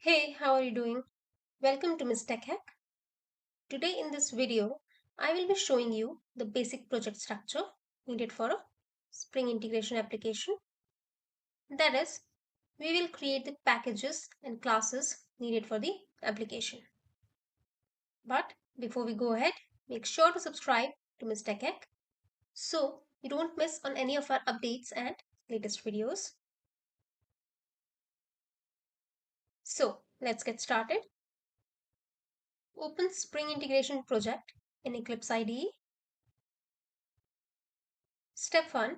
Hey, how are you doing? Welcome to Miss Tech Hack. Today in this video, I will be showing you the basic project structure needed for a Spring integration application. That is, we will create the packages and classes needed for the application. But before we go ahead, make sure to subscribe to Miss Tech Hack so you don't miss on any of our updates and latest videos. So let's get started. Open Spring Integration Project in Eclipse IDE. Step 1.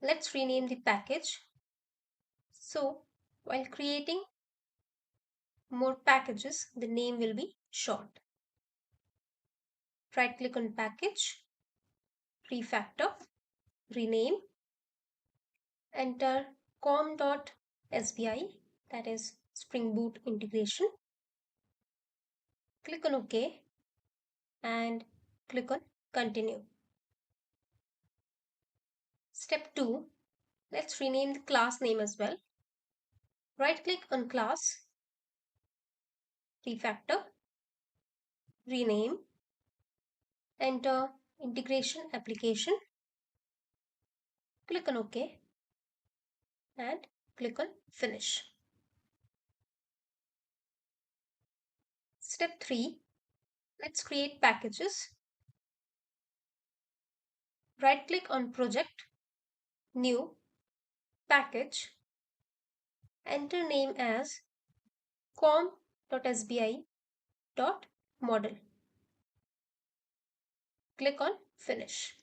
Let's rename the package. So, while creating more packages, the name will be short. Right click on package, refactor, rename, enter com.sbi, that is Spring Boot integration. Click on OK and click on continue. Step 2, let's rename the class name as well. Right click on class, refactor, rename, enter integration application, click on OK and click on finish. Step 3, let's create packages. Right click on project, new, package, enter name as com.sbi.model. Click on finish.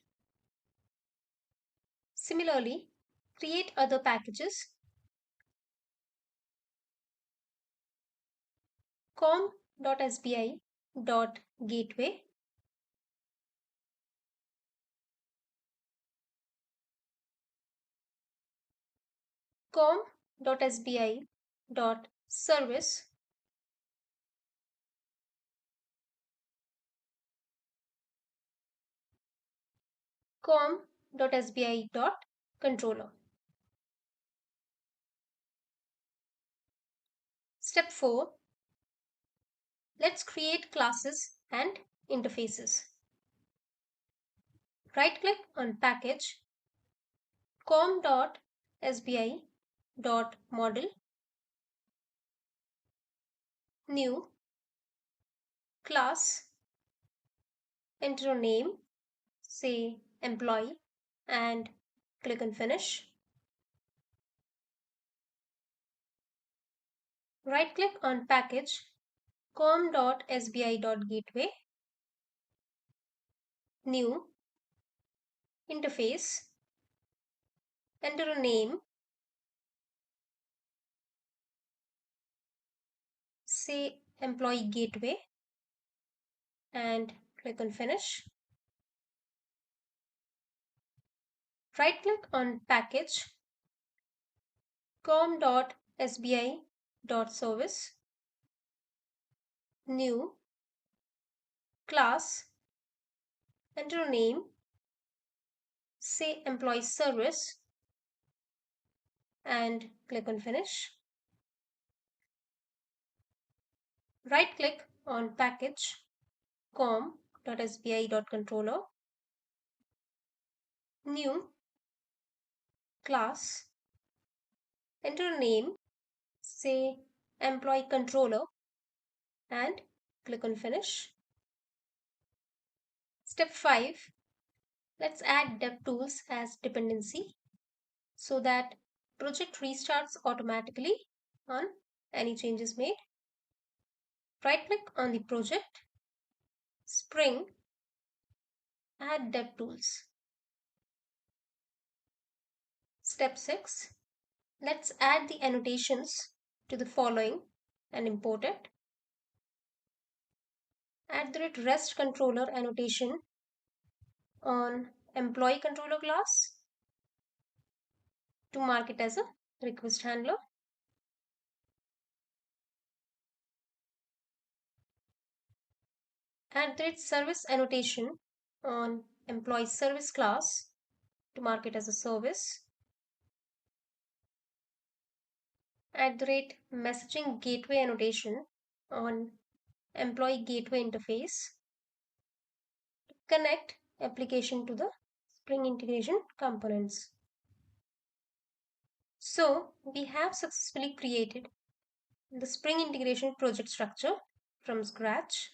Similarly, create other packages. com.sbi.gateway, com.sbi.service, com.sbi.controller. Step 4. Let's create classes and interfaces. Right click on package, com.sbi.model, new, class, enter a name, say employee, and click on finish. Right click on package, com.sbi.gateway, new, interface, enter a name, say employee gateway, and click on finish. Right click on package, com.sbi.service, new, class, enter a name, say employee service, and click on finish. Right click on package, com.sbi.controller, new, class, enter a name, say employee controller, and click on finish. Step 5, let's add DevTools as dependency so that project restarts automatically on any changes made. Right click on the project, Spring, add DevTools. Step 6, let's add the annotations to the following and import it. @REST controller annotation on employee controller class to mark it as a request handler. @service annotation on employee service class to mark it as a service. @messaging gateway annotation on employee gateway interface to connect application to the Spring integration components. So we have successfully created the Spring integration project structure from scratch.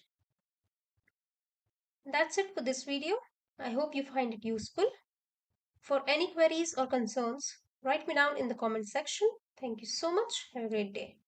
That's it for this video. I hope you find it useful. For any queries or concerns, write me down in the comment section. Thank you so much. Have a great day.